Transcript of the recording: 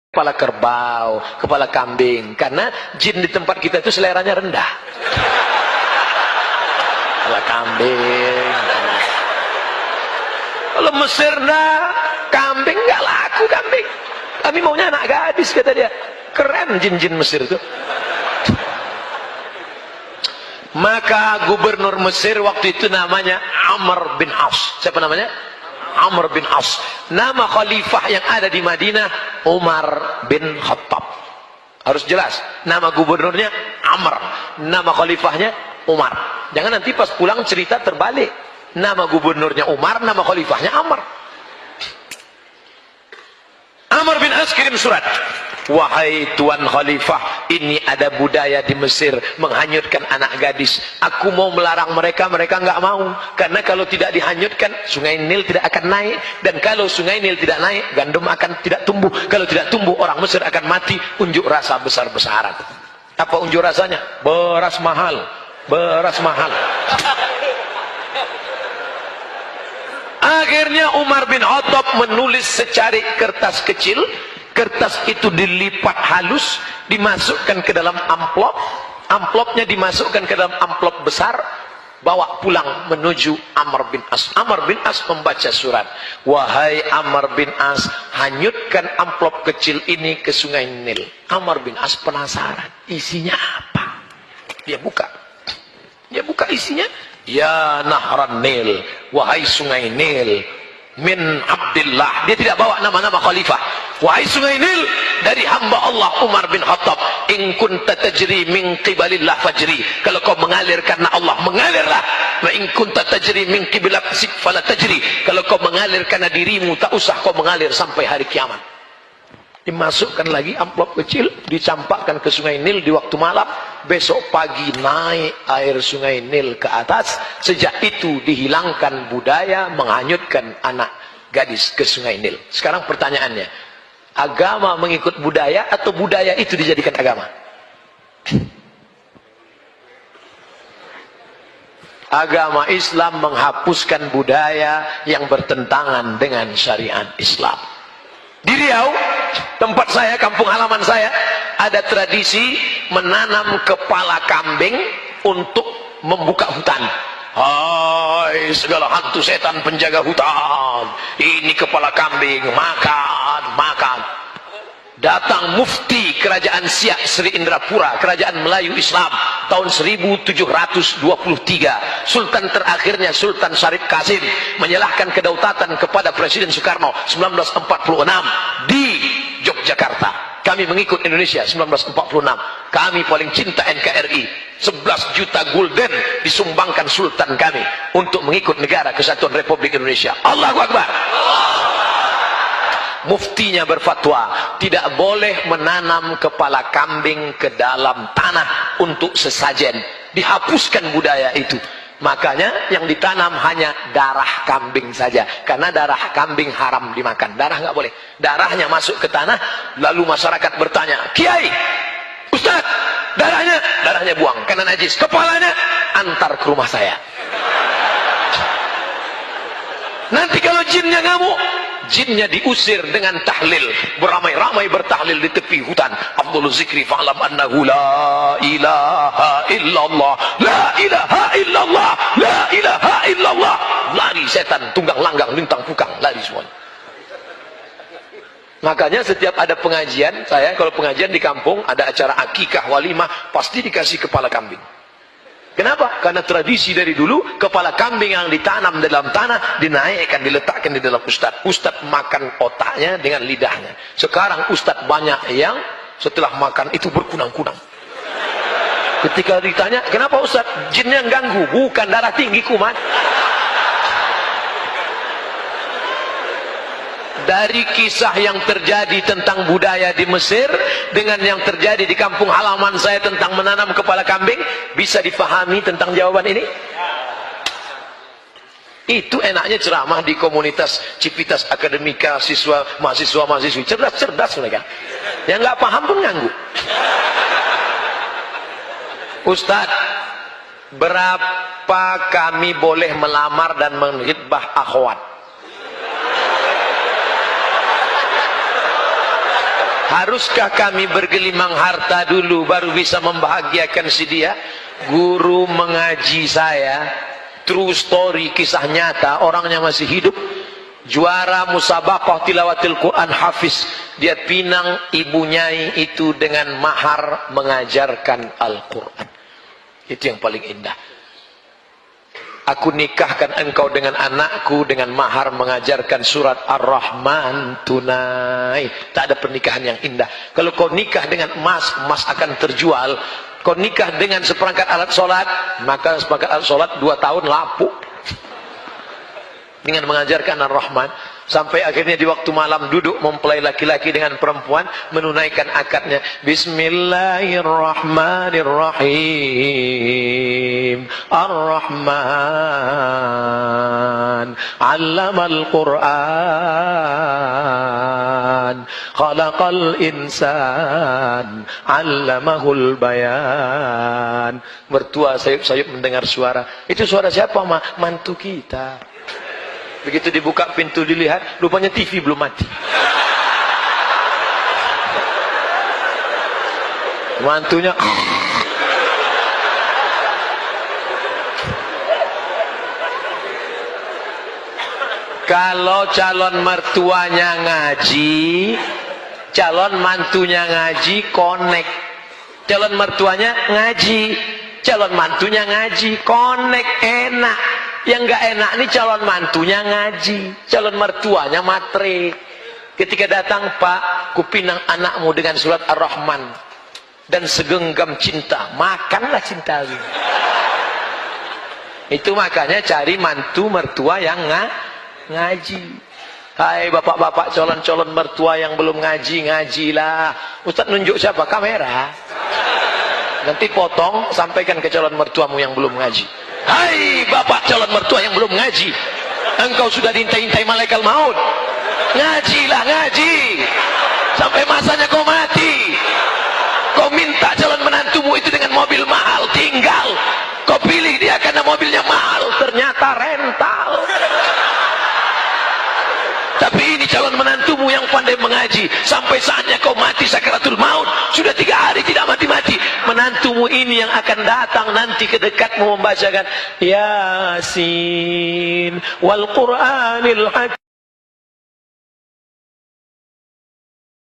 kepala kerbau, kepala kambing, karena jin di tempat kita itu seleranya rendah. Kepala kambing. Kalau Mesir nah, kambing nggak laku kambing. Kami maunya anak gadis, kata dia. Keren jin-jin Mesir itu. Maka gubernur Mesir waktu itu namanya Amr bin As. Siapa namanya? Amr bin As. Nama khalifah yang ada di Madinah Umar bin Khattab. Harus jelas. Nama gubernurnya Amr, nama khalifahnya Umar. Jangan nanti pas pulang cerita terbalik. Nama gubernurnya Umar, nama khalifahnya Amr. Amr bin As kirim surat. Wahai Tuan Khalifah, ini ada budaya di Mesir menghanyutkan anak gadis. Aku mau melarang mereka, mereka nggak mau. Karena kalau tidak dihanyutkan, sungai Nil tidak akan naik. Dan kalau sungai Nil tidak naik, gandum akan tidak tumbuh. Kalau tidak tumbuh, orang Mesir akan mati. Unjuk rasa besar-besaran. Apa unjuk rasanya? Beras mahal. Beras mahal. Akhirnya Umar bin Khattab menulis secari kertas kecil. Kertas itu dilipat halus, dimasukkan ke dalam amplop. Amplopnya dimasukkan ke dalam amplop besar, bawa pulang menuju Amr bin As. Amr bin As membaca surat. Wahai Amr bin As, hanyutkan amplop kecil ini ke sungai Nil. Amr bin As penasaran, isinya apa? Dia buka. Dia buka isinya. Ya Nahran Nil, wahai sungai Nil, min Abdillah. Dia tidak bawa nama-nama khalifah. Wahai sungai Nil, dari hamba Allah Umar bin Khattab. In kunta tajri min qibalillah fajri. Kalau kau mengalir karena Allah, mengalirlah. Wa in kunta tajri min qiblat sik fala tajri. Kalau kau mengalir karena dirimu, tak usah kau mengalir sampai hari kiamat. Dimasukkan lagi amplop kecil, dicampakkan ke sungai Nil di waktu malam. Besok pagi naik air sungai Nil ke atas. Sejak itu dihilangkan budaya menghanyutkan anak gadis ke sungai Nil. Sekarang pertanyaannya, agama mengikut budaya atau budaya itu dijadikan agama? Agama Islam menghapuskan budaya yang bertentangan dengan syariat Islam. Di Riau, tempat saya, kampung halaman saya, ada tradisi menanam kepala kambing untuk membuka hutan. Hai segala hantu setan penjaga hutan, ini kepala kambing, makan, makan. Datang mufti kerajaan Siak Sri Indrapura, kerajaan Melayu Islam, tahun 1723. Sultan terakhirnya Sultan Syarif Qasim menyerahkan kedaulatan kepada Presiden Soekarno 1946 di Yogyakarta. Kami mengikut Indonesia 1946. Kami paling cinta NKRI. 11 juta gulden disumbangkan Sultan kami untuk mengikut negara kesatuan Republik Indonesia. Allahu Akbar. Muftinya berfatwa tidak boleh menanam kepala kambing ke dalam tanah untuk sesajen. Dihapuskan budaya itu. Makanya yang ditanam hanya darah kambing saja. Karena darah kambing haram dimakan. Darah nggak boleh. Darahnya masuk ke tanah. Lalu masyarakat bertanya, Kiai, Ustaz, darahnya buang karena najis. Kepalanya antar ke rumah saya. Nanti kalau jinnya ngamuk, jinnya diusir dengan tahlil. Beramai-ramai bertahlil di tepi hutan. Abdul zikri fa'lam annahu la ilaha illallah. La ilaha illallah. La ilaha illallah. Lari setan, tunggang langgang, lintang pukang. Lari semuanya. Makanya setiap ada pengajian, saya kalau pengajian di kampung, ada acara akikah, walimah, pasti dikasih kepala kambing. Kenapa? Karena tradisi dari dulu, kepala kambing yang ditanam dalam tanah, dinaikkan, diletakkan di dalam ustadz. Ustadz makan otaknya dengan lidahnya. Sekarang ustadz banyak yang setelah makan itu berkunang-kunang. Ketika ditanya, kenapa ustadz? Jinnya ganggu. Bukan, darah tinggi kumat. Dari kisah yang terjadi tentang budaya di Mesir dengan yang terjadi di kampung halaman saya tentang menanam kepala kambing, bisa difahami tentang jawaban ini? Itu enaknya ceramah di komunitas Civitas Akademika, mahasiswa-mahasiswi cerdas-cerdas mereka. Yang nggak paham pun nganggu. Ustadz, berapa kami boleh melamar dan menghitbah akhwat? Haruskah kami bergelimang harta dulu baru bisa membahagiakan si dia? Guru mengaji saya, true story, kisah nyata, orangnya masih hidup, juara musabaqah tilawatil Quran, hafiz. Dia pinang ibu nyai itu dengan mahar mengajarkan Al-Quran. Itu yang paling indah. Aku nikahkan engkau dengan anakku dengan mahar mengajarkan surat Ar-Rahman tunai. Tak ada pernikahan yang indah. Kalau kau nikah dengan emas, emas akan terjual. Kau nikah dengan seperangkat alat sholat, maka seperangkat alat sholat 2 tahun lapuk. Dengan mengajarkan Ar-Rahman, sampai akhirnya di waktu malam duduk mempelai laki-laki dengan perempuan menunaikan akadnya. Bismillahirrahmanirrahim. Ar-Rahman 'allamal Qur'an, khalaqal insan, 'allamahul bayan. Mertua sayup-sayup mendengar suara. Itu suara siapa, Ma? Mantu kita. Begitu dibuka pintu dilihat, rupanya TV belum mati. Mantunya kalau calon mertuanya ngaji, calon mantunya ngaji, connect. Calon mertuanya ngaji, calon mantunya ngaji, connect, enak. Yang enggak enak nih calon mantunya ngaji, calon mertuanya matre. Ketika datang, Pak, kupinang anakmu dengan surat Ar-Rahman dan segenggam cinta, makanlah cinta lu. Itu makanya cari mantu mertua yang ngaji. Hai bapak-bapak calon-calon mertua yang belum ngaji, ngajilah. Ustaz nunjuk siapa? Kamera. Nanti potong, sampaikan ke calon mertuamu yang belum ngaji. Hai bapak calon mertua yang belum ngaji, engkau sudah diintai-intai malaikat maut. Ngajilah, ngaji sampai masanya kau mati. Kau minta calon menantumu itu dengan mobil mahal, tinggal kau pilih dia karena mobilnya mahal, ternyata rental. Tapi ini calon menantumu yang pandai mengaji, sampai saatnya kau mati sakaratul maut, sudah 3 hari tidak mati-mati. Menantumu ini yang akan datang nanti ke dekatmu membacakan Yasin wal Qur'anil Hakim.